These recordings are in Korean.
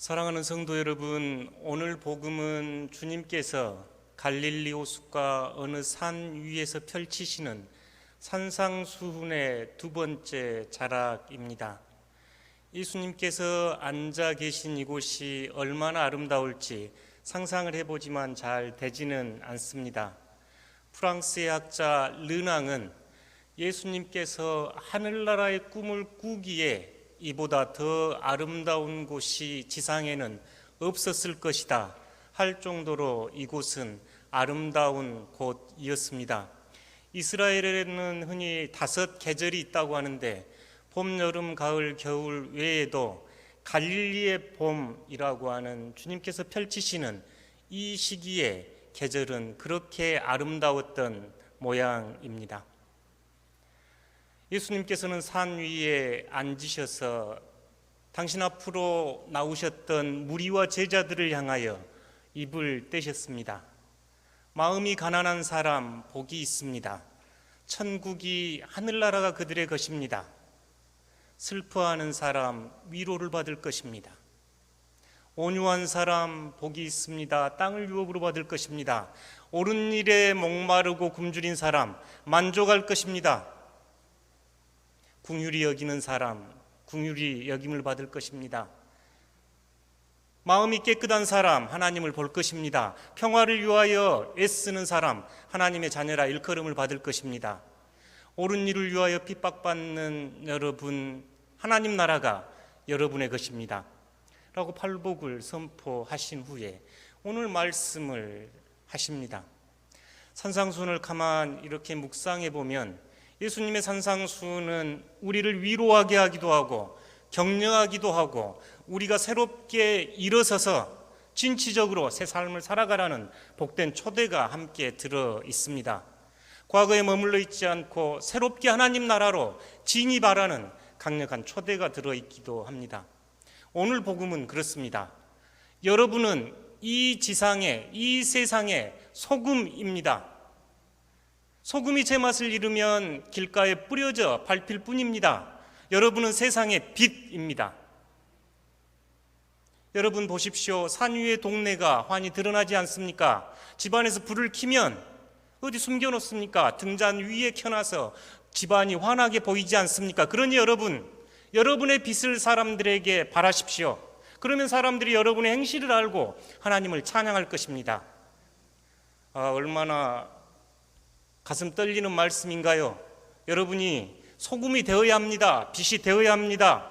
사랑하는 성도 여러분, 오늘 복음은 주님께서 갈릴리 호숫가 어느 산 위에서 펼치시는 산상수훈의 두 번째 자락입니다. 예수님께서 앉아 계신 이곳이 얼마나 아름다울지 상상을 해보지만 잘 되지는 않습니다. 프랑스의 학자 르낭은 예수님께서 하늘나라의 꿈을 꾸기에 이보다 더 아름다운 곳이 지상에는 없었을 것이다 할 정도로 이곳은 아름다운 곳이었습니다. 이스라엘에는 흔히 5계절이 있다고 하는데 봄, 여름, 가을, 겨울 외에도 갈릴리의 봄이라고 하는 주님께서 펼치시는 이 시기에 계절은 그렇게 아름다웠던 모양입니다. 예수님께서는 산 위에 앉으셔서 당신 앞으로 나오셨던 무리와 제자들을 향하여 입을 떼셨습니다. 마음이 가난한 사람 복이 있습니다. 천국이 하늘나라가 그들의 것입니다. 슬퍼하는 사람 위로를 받을 것입니다. 온유한 사람 복이 있습니다. 땅을 유업으로 받을 것입니다. 옳은 일에 목마르고 굶주린 사람 만족할 것입니다. 긍휼히 여기는 사람 긍휼히 여김을 받을 것입니다. 마음이 깨끗한 사람 하나님을 볼 것입니다. 평화를 위하여 애쓰는 사람 하나님의 자녀라 일컬음을 받을 것입니다. 옳은 일을 위하여 핍박받는 여러분 하나님 나라가 여러분의 것입니다 라고 팔복을 선포하신 후에 오늘 말씀을 하십니다. 산상수훈을 가만 이렇게 묵상해 보면 예수님의 산상수훈은 우리를 위로하게 하기도 하고 격려하기도 하고 우리가 새롭게 일어서서 진취적으로 새 삶을 살아가라는 복된 초대가 함께 들어 있습니다. 과거에 머물러 있지 않고 새롭게 하나님 나라로 진입하라는 강력한 초대가 들어 있기도 합니다. 오늘 복음은 그렇습니다. 여러분은 이 지상의 이 세상의 소금입니다. 소금이 제맛을 잃으면 길가에 뿌려져 밟힐 뿐입니다. 여러분은 세상의 빛입니다. 여러분 보십시오. 산 위의 동네가 환히 드러나지 않습니까? 집안에서 불을 켜면 어디 숨겨놓습니까? 등잔 위에 켜놔서 집안이 환하게 보이지 않습니까? 그러니 여러분의 빛을 사람들에게 발하십시오. 그러면 사람들이 여러분의 행실을 알고 하나님을 찬양할 것입니다. 얼마나 가슴 떨리는 말씀인가요? 여러분이 소금이 되어야 합니다. 빛이 되어야 합니다.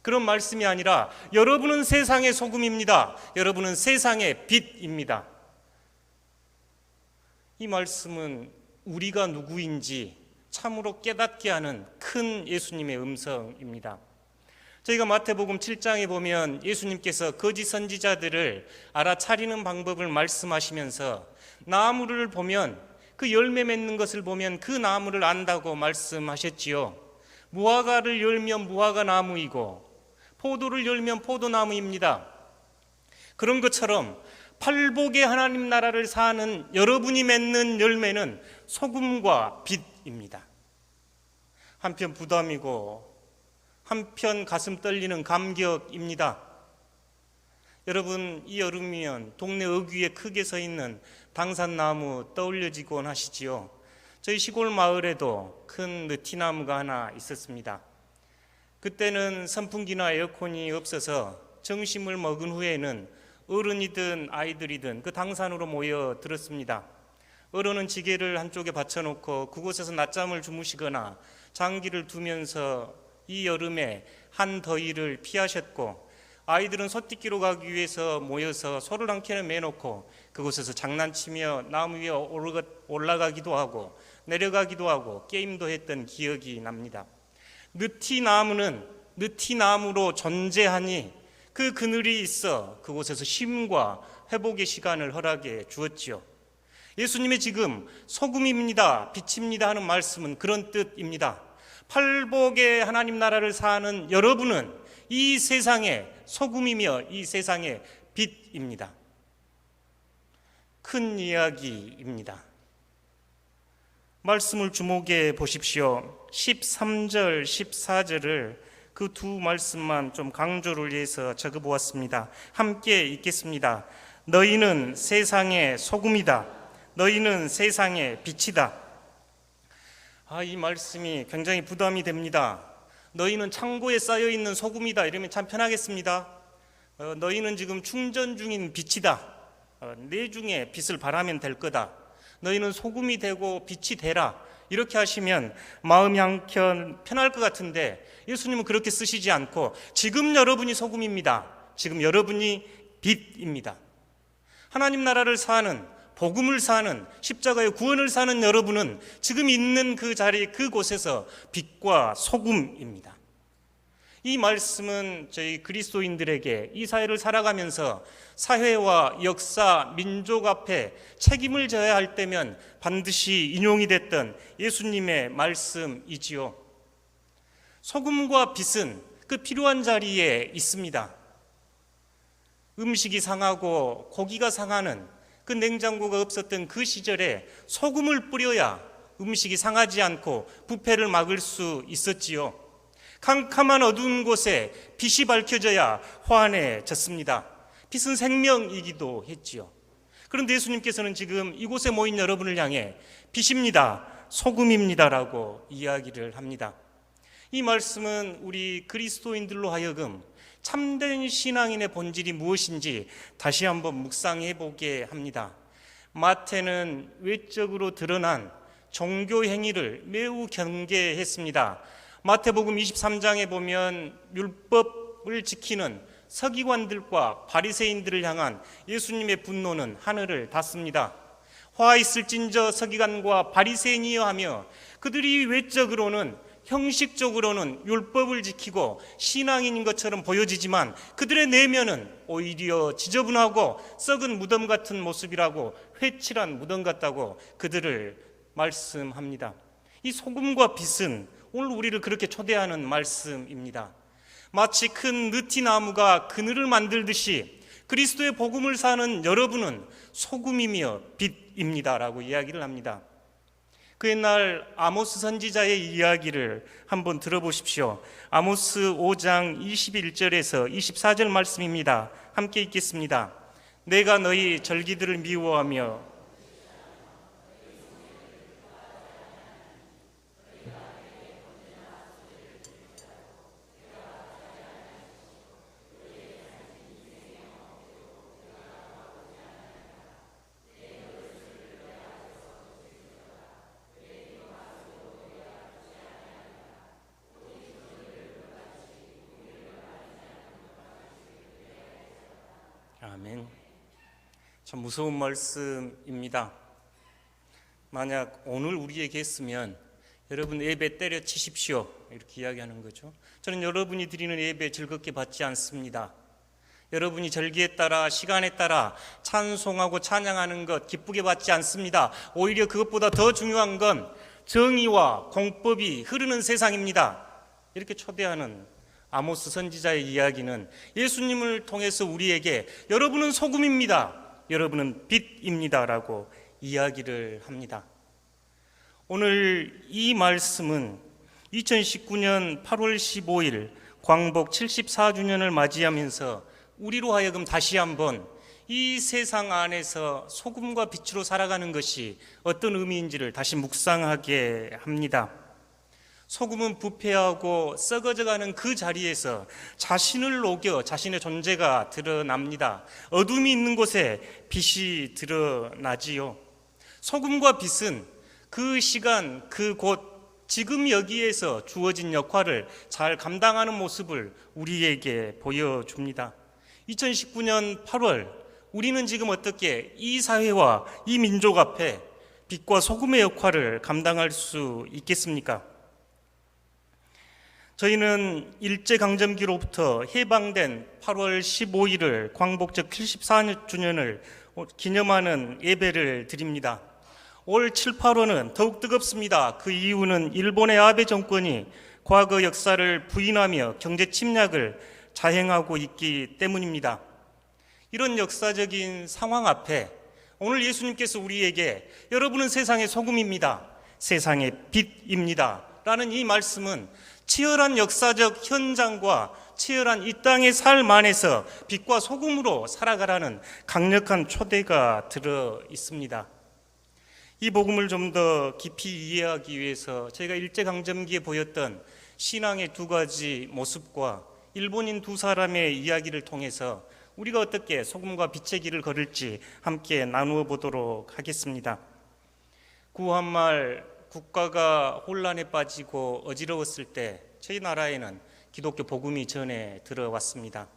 그런 말씀이 아니라 여러분은 세상의 소금입니다. 여러분은 세상의 빛입니다. 이 말씀은 우리가 누구인지 참으로 깨닫게 하는 큰 예수님의 음성입니다. 저희가 마태복음 7장에 보면 예수님께서 거짓 선지자들을 알아차리는 방법을 말씀하시면서 나무를 보면 그 열매 맺는 것을 보면 그 나무를 안다고 말씀하셨지요. 무화과를 열면 무화과 나무이고 포도를 열면 포도나무입니다. 그런 것처럼 팔복의 하나님 나라를 사는 여러분이 맺는 열매는 소금과 빛입니다. 한편 부담이고 한편 가슴 떨리는 감격입니다. 여러분 이 여름이면 동네 어귀에 크게 서 있는 당산나무 떠올려지곤 하시지요. 저희 시골 마을에도 큰 느티나무가 하나 있었습니다. 그때는 선풍기나 에어컨이 없어서 점심을 먹은 후에는 어른이든 아이들이든 그 당산으로 모여 들었습니다. 어른은 지게를 한쪽에 받쳐놓고 그곳에서 낮잠을 주무시거나 장기를 두면서 이 여름에 한더위를 피하셨고 아이들은 소띠기로 가기 위해서 모여서 소를 한 캔을 매놓고 그곳에서 장난치며 나무 위에 올라가기도 하고 내려가기도 하고 게임도 했던 기억이 납니다. 느티나무는 느티나무로 존재하니 그 그늘이 있어 그곳에서 쉼과 회복의 시간을 허락해 주었지요. 예수님의 지금 소금입니다, 빛입니다 하는 말씀은 그런 뜻입니다. 팔복의 하나님 나라를 사는 여러분은 이 세상의 소금이며 이 세상의 빛입니다. 큰 이야기입니다. 말씀을 주목해 보십시오. 13절, 14절을 그 두 말씀만 좀 강조를 해서 적어보았습니다. 함께 읽겠습니다. 너희는 세상의 소금이다. 너희는 세상의 빛이다. 이 말씀이 굉장히 부담이 됩니다. 너희는 창고에 쌓여있는 소금이다 이러면 참 편하겠습니다. 너희는 지금 충전 중인 빛이다. 내중에 빛을 발하면 될 거다. 너희는 소금이 되고 빛이 되라. 이렇게 하시면 마음이 한켠 편할 것 같은데 예수님은 그렇게 쓰시지 않고 지금 여러분이 소금입니다. 지금 여러분이 빛입니다. 하나님 나라를 사는, 복음을 사는, 십자가의 구원을 사는 여러분은 지금 있는 그 자리, 그곳에서 빛과 소금입니다. 이 말씀은 저희 그리스도인들에게 이 사회를 살아가면서 사회와 역사, 민족 앞에 책임을 져야 할 때면 반드시 인용이 됐던 예수님의 말씀이지요. 소금과 빛은 그 필요한 자리에 있습니다. 음식이 상하고 고기가 상하는 그 냉장고가 없었던 그 시절에 소금을 뿌려야 음식이 상하지 않고 부패를 막을 수 있었지요. 캄캄한 어두운 곳에 빛이 밝혀져야 환해졌습니다. 빛은 생명이기도 했지요. 그런데 예수님께서는 지금 이곳에 모인 여러분을 향해 빛입니다, 소금입니다라고 이야기를 합니다. 이 말씀은 우리 그리스도인들로 하여금 참된 신앙인의 본질이 무엇인지 다시 한번 묵상해 보게 합니다. 마태는 외적으로 드러난 종교 행위를 매우 경계했습니다. 마태복음 23장에 보면 율법을 지키는 서기관들과 바리새인들을 향한 예수님의 분노는 하늘을 닫습니다. 화 있을진저 서기관과 바리새인이여 하며 그들이 외적으로는 형식적으로는 율법을 지키고 신앙인인 것처럼 보여지지만 그들의 내면은 오히려 지저분하고 썩은 무덤 같은 모습이라고, 회칠한 무덤 같다고 그들을 말씀합니다. 이 소금과 빛은 오늘 우리를 그렇게 초대하는 말씀입니다. 마치 큰 느티나무가 그늘을 만들듯이 그리스도의 복음을 사는 여러분은 소금이며 빛입니다라고 이야기를 합니다. 그 옛날 아모스 선지자의 이야기를 한번 들어보십시오. 아모스 5장 21절에서 24절 말씀입니다. 함께 읽겠습니다. 내가 너희 절기들을 미워하며 아멘. 참 무서운 말씀입니다. 만약 오늘 우리에게 했으면 여러분 예배 때려치십시오 이렇게 이야기하는 거죠. 저는 여러분이 드리는 예배 즐겁게 받지 않습니다. 여러분이 절기에 따라 시간에 따라 찬송하고 찬양하는 것 기쁘게 받지 않습니다. 오히려 그것보다 더 중요한 건 정의와 공법이 흐르는 세상입니다. 이렇게 초대하는 아모스 선지자의 이야기는 예수님을 통해서 우리에게 여러분은 소금입니다, 여러분은 빛입니다 라고 이야기를 합니다. 오늘 이 말씀은 2019년 8월 15일 광복 74주년을 맞이하면서 우리로 하여금 다시 한번 이 세상 안에서 소금과 빛으로 살아가는 것이 어떤 의미인지를 다시 묵상하게 합니다. 소금은 부패하고 썩어져가는 그 자리에서 자신을 녹여 자신의 존재가 드러납니다. 어둠이 있는 곳에 빛이 드러나지요. 소금과 빛은 그 시간, 그곳, 지금 여기에서 주어진 역할을 잘 감당하는 모습을 우리에게 보여줍니다. 2019년 8월 우리는 지금 어떻게 이 사회와 이 민족 앞에 빛과 소금의 역할을 감당할 수 있겠습니까? 저희는 일제강점기로부터 해방된 8월 15일을 광복절 74주년을 기념하는 예배를 드립니다. 올 7, 8월은 더욱 뜨겁습니다. 그 이유는 일본의 아베 정권이 과거 역사를 부인하며 경제 침략을 자행하고 있기 때문입니다. 이런 역사적인 상황 앞에 오늘 예수님께서 우리에게 여러분은 세상의 소금입니다, 세상의 빛입니다 라는 이 말씀은 치열한 역사적 현장과 치열한 이 땅의 삶 안에서 빛과 소금으로 살아가라는 강력한 초대가 들어 있습니다. 이 복음을 좀 더 깊이 이해하기 위해서 저희가 일제강점기에 보였던 신앙의 두 가지 모습과 일본인 두 사람의 이야기를 통해서 우리가 어떻게 소금과 빛의 길을 걸을지 함께 나누어 보도록 하겠습니다. 구한말 국가가 혼란에 빠지고 어지러웠을 때 저희 나라에는 기독교 복음이 전해 들어왔습니다.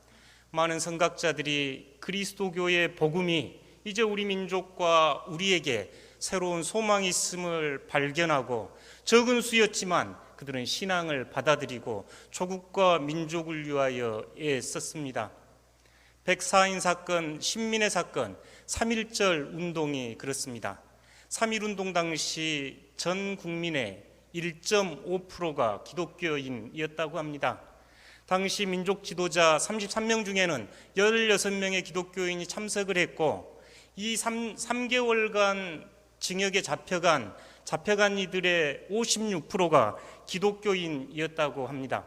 많은 선각자들이 그리스도교의 복음이 이제 우리 민족과 우리에게 새로운 소망이 있음을 발견하고 적은 수였지만 그들은 신앙을 받아들이고 조국과 민족을 위하여 애썼습니다. 백사인 사건, 신민의 사건, 3.1절 운동이 그렇습니다. 3.1운동 당시 전 국민의 1.5%가 기독교인이었다고 합니다. 당시 민족 지도자 33명 중에는 16명의 기독교인이 참석을 했고 이 3개월간 징역에 잡혀간 이들의 56%가 기독교인이었다고 합니다.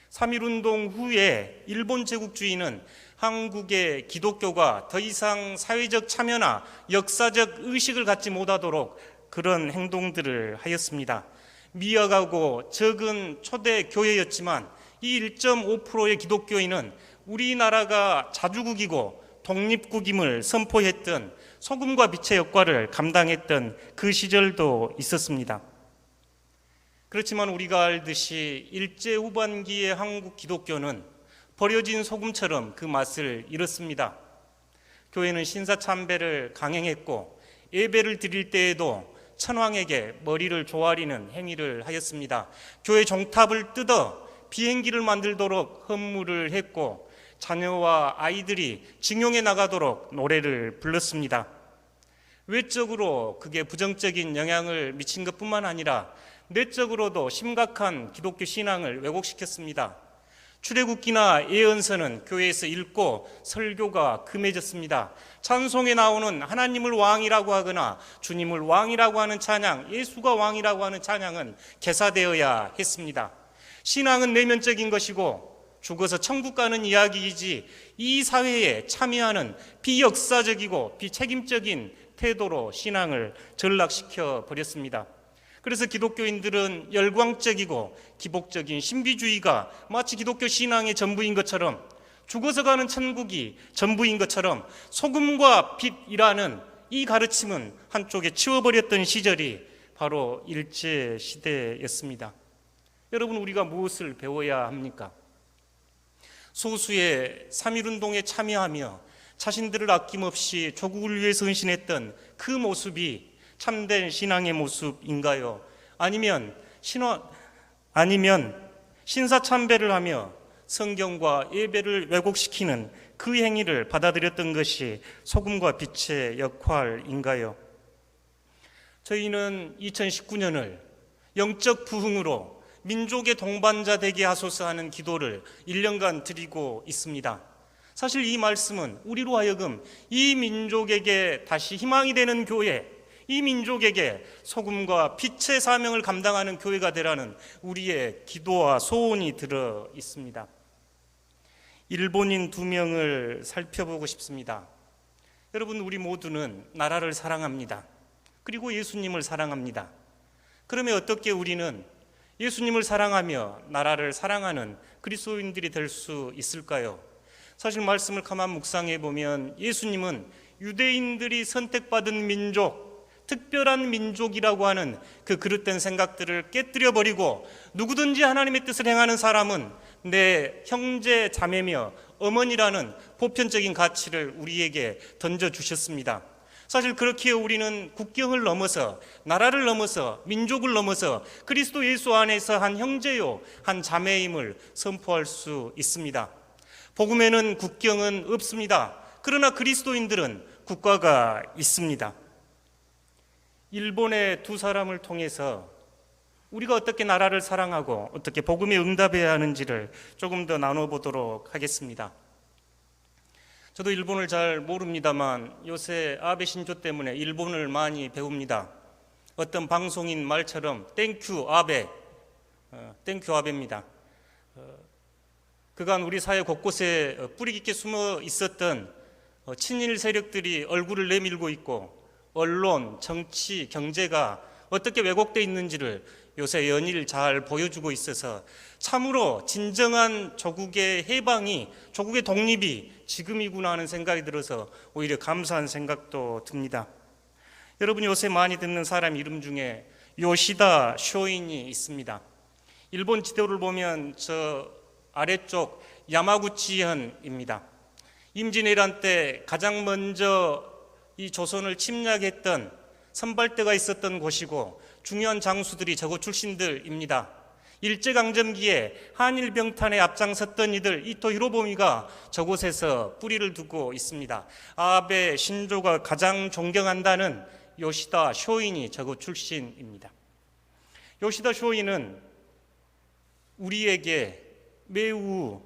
3.1운동 후에 일본 제국주의는 한국의 기독교가 더 이상 사회적 참여나 역사적 의식을 갖지 못하도록 그런 행동들을 하였습니다. 미약하고 적은 초대 교회였지만 이 1.5%의 기독교인은 우리나라가 자주국이고 독립국임을 선포했던 소금과 빛의 역할을 감당했던 그 시절도 있었습니다. 그렇지만 우리가 알듯이 일제 후반기의 한국 기독교는 버려진 소금처럼 그 맛을 잃었습니다. 교회는 신사참배를 강행했고 예배를 드릴 때에도 천황에게 머리를 조아리는 행위를 하였습니다. 교회 종탑을 뜯어 비행기를 만들도록 헌물을 했고 자녀와 아이들이 징용에 나가도록 노래를 불렀습니다. 외적으로 그게 부정적인 영향을 미친 것뿐만 아니라 내적으로도 심각한 기독교 신앙을 왜곡시켰습니다. 출애굽기나 예언서는 교회에서 읽고 설교가 금해졌습니다. 찬송에 나오는 하나님을 왕이라고 하거나 주님을 왕이라고 하는 찬양, 예수가 왕이라고 하는 찬양은 개사되어야 했습니다. 신앙은 내면적인 것이고 죽어서 천국 가는 이야기이지 이 사회에 참여하는 비역사적이고 비책임적인 태도로 신앙을 전락시켜 버렸습니다. 그래서 기독교인들은 열광적이고 기복적인 신비주의가 마치 기독교 신앙의 전부인 것처럼, 죽어서 가는 천국이 전부인 것처럼 소금과 빛이라는 이 가르침은 한쪽에 치워버렸던 시절이 바로 일제시대였습니다. 여러분, 우리가 무엇을 배워야 합니까? 소수의 3.1운동에 참여하며 자신들을 아낌없이 조국을 위해서 헌신했던 그 모습이 참된 신앙의 모습인가요? 아니면 신사참배를 하며 성경과 예배를 왜곡시키는 그 행위를 받아들였던 것이 소금과 빛의 역할인가요? 저희는 2019년을 영적 부흥으로 민족의 동반자 되게 하소서 하는 기도를 1년간 드리고 있습니다. 사실 이 말씀은 우리로 하여금 이 민족에게 다시 희망이 되는 교회, 이 민족에게 소금과 빛의 사명을 감당하는 교회가 되라는 우리의 기도와 소원이 들어 있습니다. 일본인 2명을 살펴보고 싶습니다. 여러분, 우리 모두는 나라를 사랑합니다. 그리고 예수님을 사랑합니다. 그러면 어떻게 우리는 예수님을 사랑하며 나라를 사랑하는 그리스도인들이 될 수 있을까요? 사실 말씀을 가만 묵상해 보면 예수님은 유대인들이 선택받은 민족, 특별한 민족이라고 하는 그 그릇된 생각들을 깨뜨려 버리고 누구든지 하나님의 뜻을 행하는 사람은 내 형제 자매며 어머니라는 보편적인 가치를 우리에게 던져주셨습니다. 사실 그렇기에 우리는 국경을 넘어서, 나라를 넘어서, 민족을 넘어서 그리스도 예수 안에서 한 형제요, 한 자매임을 선포할 수 있습니다. 복음에는 국경은 없습니다. 그러나 그리스도인들은 국가가 있습니다. 일본의 2 사람을 통해서 우리가 어떻게 나라를 사랑하고 어떻게 복음에 응답해야 하는지를 조금 더 나눠보도록 하겠습니다. 저도 일본을 잘 모릅니다만 요새 아베 신조 때문에 일본을 많이 배웁니다. 어떤 방송인 말처럼 땡큐 아베, 교합입니다. 그간 우리 사회 곳곳에 뿌리 깊게 숨어 있었던 친일 세력들이 얼굴을 내밀고 있고, 언론, 정치, 경제가 어떻게 왜곡되어 있는지를 요새 연일 잘 보여주고 있어서 참으로 진정한 조국의 해방이, 조국의 독립이 지금이구나 하는 생각이 들어서 오히려 감사한 생각도 듭니다. 여러분이 요새 많이 듣는 사람 이름 중에 요시다 쇼인이 있습니다. 일본 지도를 보면 저 아래쪽 야마구치현입니다. 임진왜란 때 가장 먼저 이 조선을 침략했던 선발대가 있었던 곳이고 중요한 장수들이 저곳 출신들입니다. 일제강점기에 한일병탄에 앞장섰던 이들, 이토 히로부미가 저곳에서 뿌리를 두고 있습니다. 아베 신조가 가장 존경한다는 요시다 쇼인이 저곳 출신입니다. 요시다 쇼인은 우리에게 매우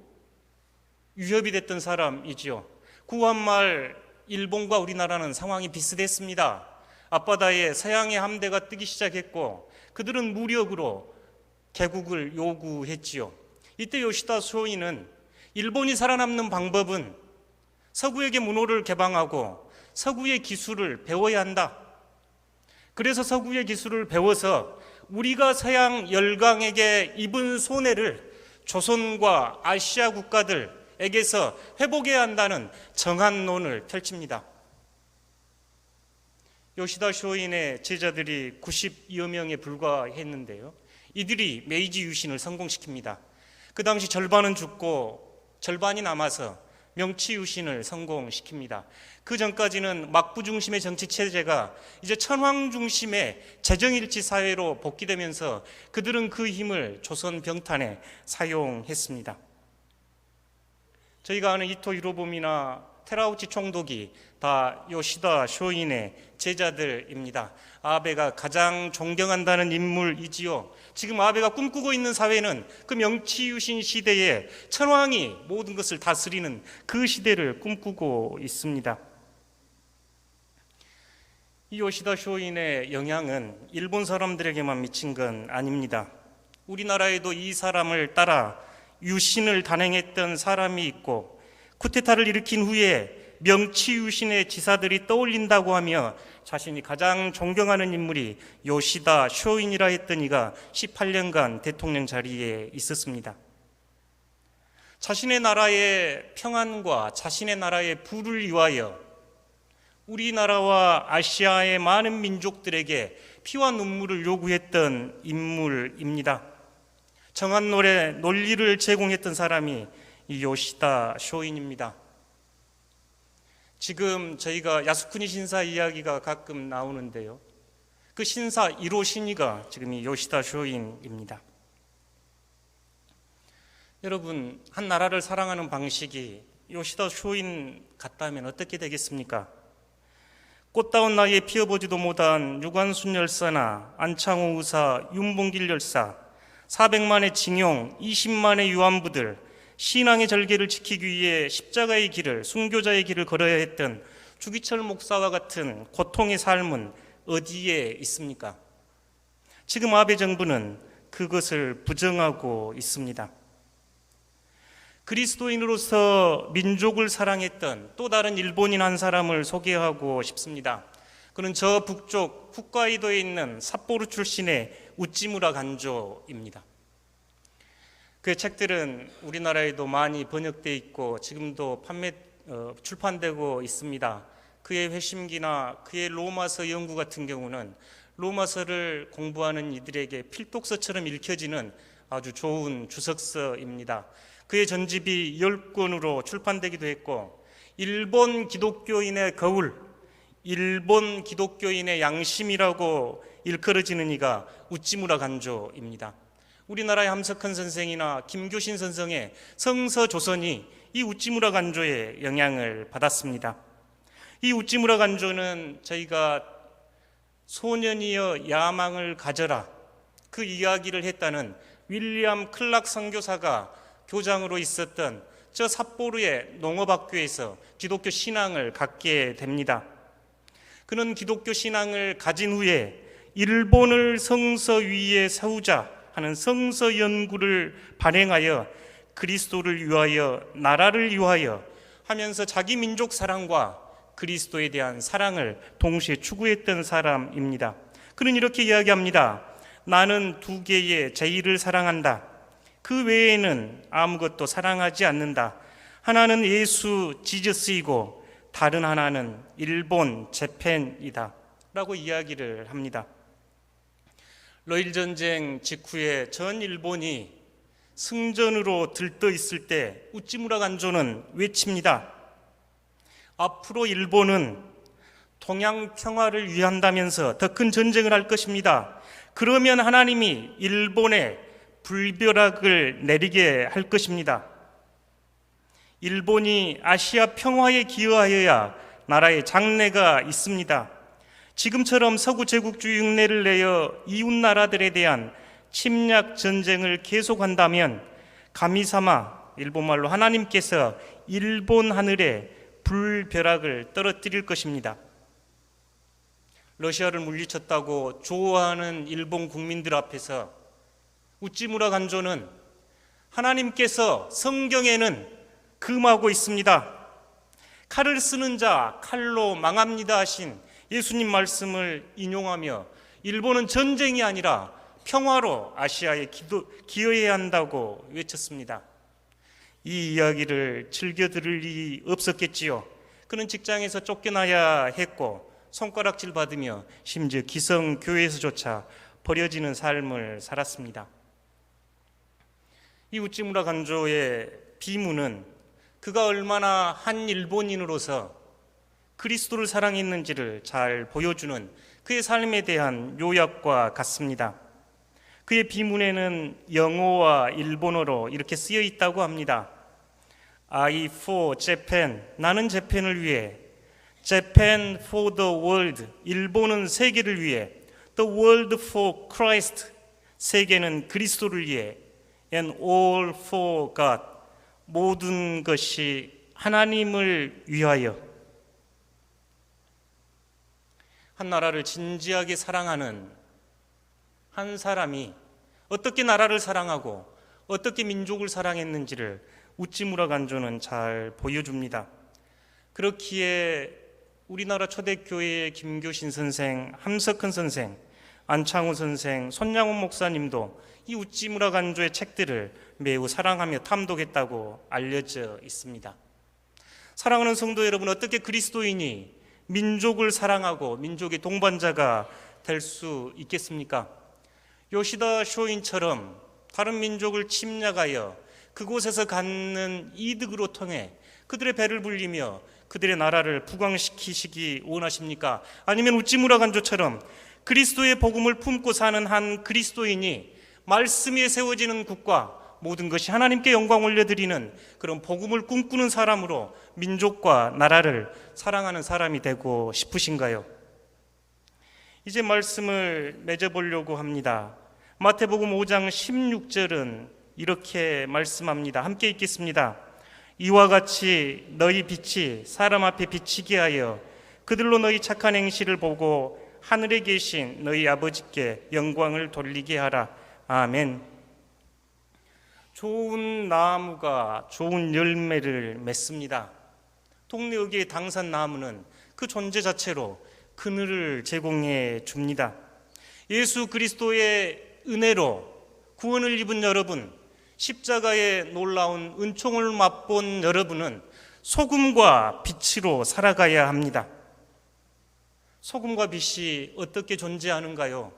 위협이 됐던 사람이지요. 구한말 일본과 우리나라는 상황이 비슷했습니다. 앞바다에 서양의 함대가 뜨기 시작했고 그들은 무력으로 개국을 요구했지요. 이때 요시다 쇼인은 일본이 살아남는 방법은 서구에게 문호를 개방하고 서구의 기술을 배워야 한다. 그래서 서구의 기술을 배워서 우리가 서양 열강에게 입은 손해를 조선과 아시아 국가들에게서 회복해야 한다는 정한론을 펼칩니다. 요시다 쇼인의 제자들이 90여 명에 불과했는데요. 이들이 메이지 유신을 성공시킵니다. 그 당시 절반은 죽고 절반이 남아서 명치 유신을 성공시킵니다. 그 전까지는 막부 중심의 정치 체제가 이제 천황 중심의 재정일치 사회로 복귀되면서 그들은 그 힘을 조선 병탄에 사용했습니다. 저희가 아는 이토 히로부미나 테라우치 총독이 다 요시다 쇼인의 제자들입니다. 아베가 가장 존경한다는 인물이지요. 지금 아베가 꿈꾸고 있는 사회는 그 명치유신 시대에 천황이 모든 것을 다스리는 그 시대를 꿈꾸고 있습니다. 이 요시다 쇼인의 영향은 일본 사람들에게만 미친 건 아닙니다. 우리나라에도 이 사람을 따라 유신을 단행했던 사람이 있고 쿠데타를 일으킨 후에 명치유신의 지사들이 떠올린다고 하며 자신이 가장 존경하는 인물이 요시다 쇼인이라 했던 이가 18년간 대통령 자리에 있었습니다. 자신의 나라의 평안과 자신의 나라의 부를 위하여 우리나라와 아시아의 많은 민족들에게 피와 눈물을 요구했던 인물입니다. 정한롤의 논리를 제공했던 사람이 이 요시다 쇼인입니다. 지금 저희가 야스쿠니 신사 이야기가 가끔 나오는데요. 그 신사 1호 신이가 지금 이 요시다 쇼인입니다. 여러분, 한 나라를 사랑하는 방식이 요시다 쇼인 같다면 어떻게 되겠습니까? 꽃다운 나이에 피어보지도 못한 유관순 열사나 안창호 의사, 윤봉길 열사, 400만의 징용, 20만의 유안부들, 신앙의 절개를 지키기 위해 십자가의 길을, 순교자의 길을 걸어야 했던 주기철 목사와 같은 고통의 삶은 어디에 있습니까? 지금 아베 정부는 그것을 부정하고 있습니다. 그리스도인으로서 민족을 사랑했던 또 다른 일본인 한 사람을 소개하고 싶습니다. 그는 저 북쪽 홋카이도에 있는 삿포로 출신의 우찌무라 간조입니다. 그의 책들은 우리나라에도 많이 번역되어 있고 지금도 출판되고 있습니다. 그의 회심기나 그의 로마서 연구 같은 경우는 로마서를 공부하는 이들에게 필독서처럼 읽혀지는 아주 좋은 주석서입니다. 그의 전집이 10권으로 출판되기도 했고 일본 기독교인의 거울, 일본 기독교인의 양심이라고 일컬어지는 이가 우찌무라 간조입니다. 우리나라의 함석헌 선생이나 김교신 선생의 성서조선이 이 우찌무라 간조의 영향을 받았습니다. 이 우찌무라 간조는 저희가 소년이여 야망을 가져라 그 이야기를 했다는 윌리엄 클락 선교사가 교장으로 있었던 저 삿포로의 농업학교에서 기독교 신앙을 갖게 됩니다. 그는 기독교 신앙을 가진 후에 일본을 성서 위에 세우자 하는 성서 연구를 발행하여 그리스도를 위하여, 나라를 위하여 하면서 자기 민족 사랑과 그리스도에 대한 사랑을 동시에 추구했던 사람입니다. 그는 이렇게 이야기합니다. 나는 두 개의 제1을 사랑한다. 그 외에는 아무것도 사랑하지 않는다. 하나는 예수 지저스이고 다른 하나는 일본 재팬이다 라고 이야기를 합니다. 러일 전쟁 직후에 전 일본이 승전으로 들떠 있을 때 우찌무라 간조는 외칩니다. 앞으로 일본은 동양 평화를 위한다면서 더 큰 전쟁을 할 것입니다. 그러면 하나님이 일본에 불벼락을 내리게 할 것입니다. 일본이 아시아 평화에 기여하여야 나라의 장래가 있습니다. 지금처럼 서구 제국주의 흉내를 내어 이웃 나라들에 대한 침략 전쟁을 계속한다면 가미사마, 일본말로 하나님께서 일본 하늘에 불벼락을 떨어뜨릴 것입니다. 러시아를 물리쳤다고 좋아하는 일본 국민들 앞에서 우찌무라 간조는 하나님께서 성경에는 금하고 있습니다. 칼을 쓰는 자 칼로 망합니다 하신 예수님 말씀을 인용하며 일본은 전쟁이 아니라 평화로 아시아에 기여해야 한다고 외쳤습니다. 이 이야기를 즐겨 들을 일이 없었겠지요. 그는 직장에서 쫓겨나야 했고 손가락질 받으며 심지어 기성교회에서조차 버려지는 삶을 살았습니다. 이 우찌무라 간조의 비문은 그가 얼마나 한 일본인으로서 그리스도를 사랑했는지를 잘 보여주는 그의 삶에 대한 요약과 같습니다. 그의 비문에는 영어와 일본어로 이렇게 쓰여 있다고 합니다. I for Japan, 나는 재팬을 위해, Japan for the world, 일본은 세계를 위해, the world for Christ, 세계는 그리스도를 위해, and all for God, 모든 것이 하나님을 위하여. 한 나라를 진지하게 사랑하는 한 사람이 어떻게 나라를 사랑하고 어떻게 민족을 사랑했는지를 우찌무라 간조는 잘 보여줍니다. 그렇기에 우리나라 초대교회의 김교신 선생, 함석헌 선생, 안창호 선생, 손양원 목사님도 이 우찌무라 간조의 책들을 매우 사랑하며 탐독했다고 알려져 있습니다. 사랑하는 성도 여러분, 어떻게 그리스도인이 민족을 사랑하고 민족의 동반자가 될 수 있겠습니까? 요시다 쇼인처럼 다른 민족을 침략하여 그곳에서 갖는 이득으로 통해 그들의 배를 불리며 그들의 나라를 부강시키시기 원하십니까? 아니면 우찌무라 간조처럼 그리스도의 복음을 품고 사는 한 그리스도인이 말씀 위에 세워지는 국가, 모든 것이 하나님께 영광 올려드리는 그런 복음을 꿈꾸는 사람으로 민족과 나라를 사랑하는 사람이 되고 싶으신가요? 이제 말씀을 맺어보려고 합니다. 마태복음 5장 16절은 이렇게 말씀합니다. 함께 읽겠습니다. 이와 같이 너희 빛이 사람 앞에 비치게 하여 그들로 너희 착한 행실을 보고 하늘에 계신 너희 아버지께 영광을 돌리게 하라. 아멘. 좋은 나무가 좋은 열매를 맺습니다. 동네 의계의 당산나무는 그 존재 자체로 그늘을 제공해 줍니다. 예수 그리스도의 은혜로 구원을 입은 여러분, 십자가의 놀라운 은총을 맛본 여러분은 소금과 빛으로 살아가야 합니다. 소금과 빛이 어떻게 존재하는가요?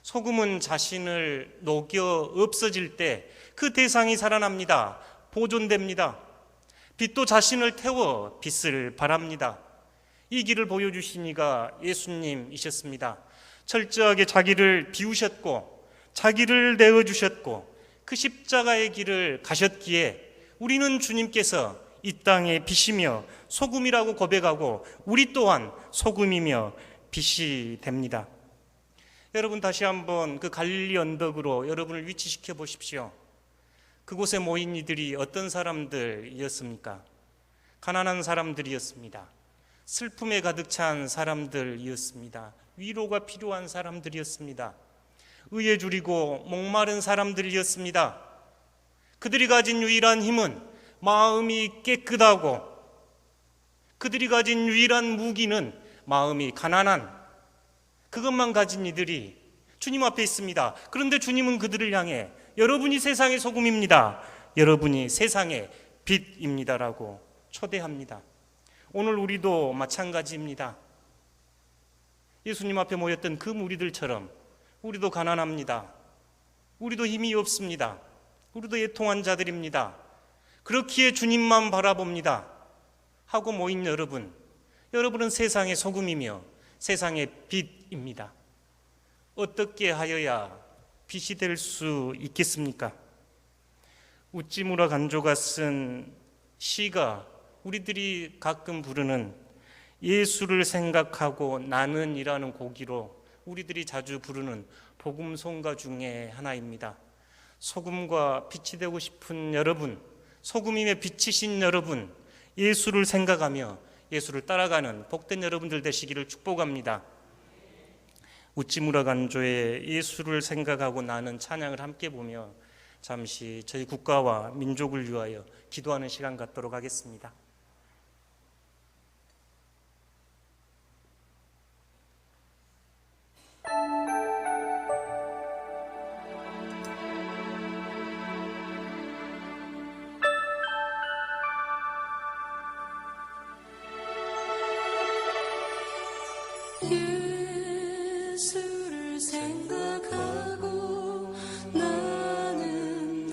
소금은 자신을 녹여 없어질 때 그 대상이 살아납니다. 보존됩니다. 빛도 자신을 태워 빛을 발합니다. 이 길을 보여주신 이가 예수님이셨습니다. 철저하게 자기를 비우셨고 자기를 내어주셨고 그 십자가의 길을 가셨기에 우리는 주님께서 이 땅의 빛이며 소금이라고 고백하고 우리 또한 소금이며 빛이 됩니다. 여러분, 다시 한번 그 갈릴리 언덕으로 여러분을 위치시켜 보십시오. 그곳에 모인 이들이 어떤 사람들이었습니까? 가난한 사람들이었습니다. 슬픔에 가득 찬 사람들이었습니다. 위로가 필요한 사람들이었습니다. 의에 줄이고 목마른 사람들이었습니다. 그들이 가진 유일한 힘은 마음이 깨끗하고, 그들이 가진 유일한 무기는 마음이 가난한, 그것만 가진 이들이 주님 앞에 있습니다. 그런데 주님은 그들을 향해 여러분이 세상의 소금입니다, 여러분이 세상의 빛입니다라고 초대합니다. 오늘 우리도 마찬가지입니다. 예수님 앞에 모였던 그 무리들처럼 우리도 가난합니다. 우리도 힘이 없습니다. 우리도 애통한 자들입니다. 그렇기에 주님만 바라봅니다 하고 모인 여러분, 여러분은 세상의 소금이며 세상의 빛입니다. 어떻게 하여야 빛이 될 수 있겠습니까? 우찌무라 간조가 쓴 시가 우리들이 가끔 부르는 예수를 생각하고 나는이라는 곡으로 우리들이 자주 부르는 복음송가 중에 하나입니다. 소금과 빛이 되고 싶은 여러분, 소금임에 비치신 여러분, 예수를 생각하며 예수를 따라가는 복된 여러분들 되시기를 축복합니다. 우찌무라 간조의 예수를 생각하고 나는 찬양을 함께 보며 잠시 저희 국가와 민족을 위하여 기도하는 시간 갖도록 하겠습니다. 예수를 생각하고 나는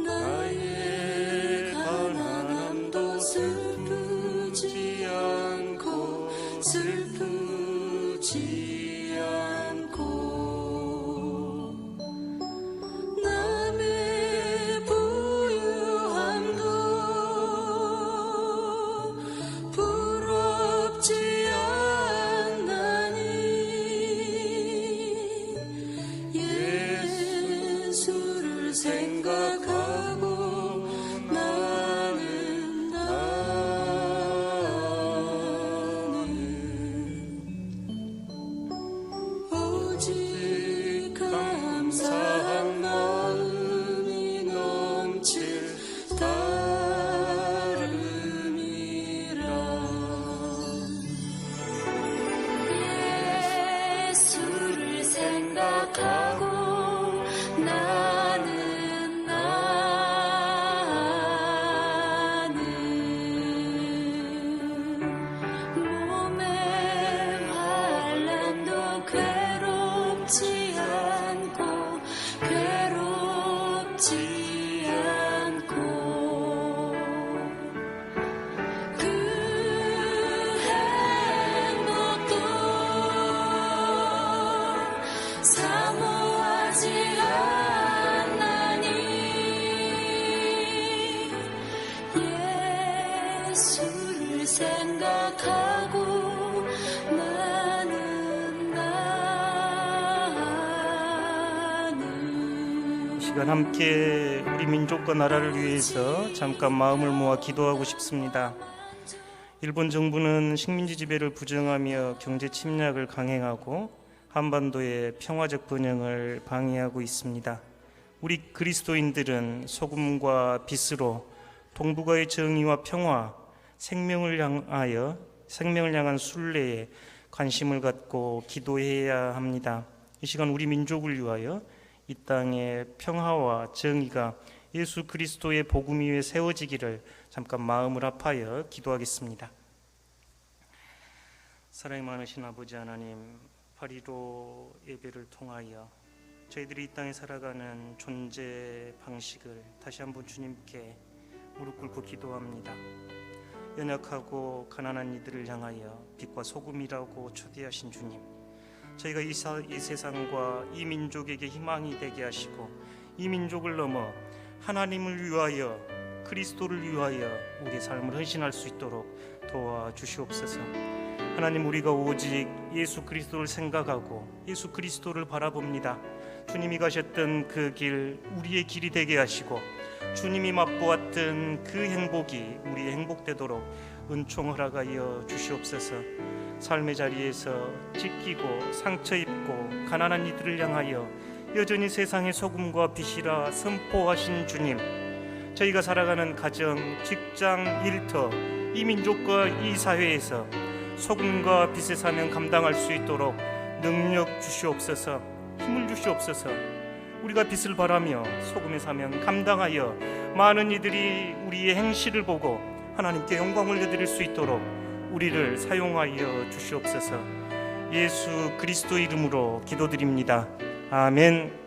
나의 가난함도 슬프지 않고 남의 부유함도 부럽지 않나니 예수를 생각하고 나는 오직 감사한 마음이 넘칠 따름이라. 예수를 생각하고 나는 몸의 환난도 괴롭지 않고 그 행복도 사모하지 않나니 예수를 생각하고 이 시간 함께 우리 민족과 나라를 위해서 잠깐 마음을 모아 기도하고 싶습니다. 일본 정부는 식민지 지배를 부정하며 경제 침략을 강행하고 한반도의 평화적 번영을 방해하고 있습니다. 우리 그리스도인들은 소금과 빛으로 동북아의 정의와 평화, 생명을 향한 순례에 관심을 갖고 기도해야 합니다. 이 시간 우리 민족을 위하여 이 땅의 평화와 정의가 예수 그리스도의 복음 위에 세워지기를 잠깐 마음을 합하여 기도하겠습니다. 사랑이 많으신 아버지 하나님, 8.15 예배를 통하여 저희들이 이 땅에 살아가는 존재 방식을 다시 한번 주님께 무릎 꿇고 기도합니다. 연약하고 가난한 이들을 향하여 빛과 소금이라고 초대하신 주님, 저희가 이 세상과 이 민족에게 희망이 되게 하시고 이 민족을 넘어 하나님을 위하여, 그리스도를 위하여 우리의 삶을 헌신할 수 있도록 도와주시옵소서. 하나님, 우리가 오직 예수 그리스도를 생각하고 예수 그리스도를 바라봅니다. 주님이 가셨던 그 길 우리의 길이 되게 하시고 주님이 맛보았던 그 행복이 우리의 행복되도록 은총 허락하여 주시옵소서. 삶의 자리에서 찢기고 상처 입고 가난한 이들을 향하여 여전히 세상의 소금과 빛이라 선포하신 주님, 저희가 살아가는 가정, 직장, 일터, 이 민족과 이 사회에서 소금과 빛의 사명 감당할 수 있도록 능력 주시옵소서. 힘을 주시옵소서. 우리가 빛을 발하며 소금의 사명 감당하여 많은 이들이 우리의 행실을 보고 하나님께 영광을 올려드릴 수 있도록 우리를 사용하여 주시옵소서. 예수 그리스도 이름으로 기도드립니다. 아멘.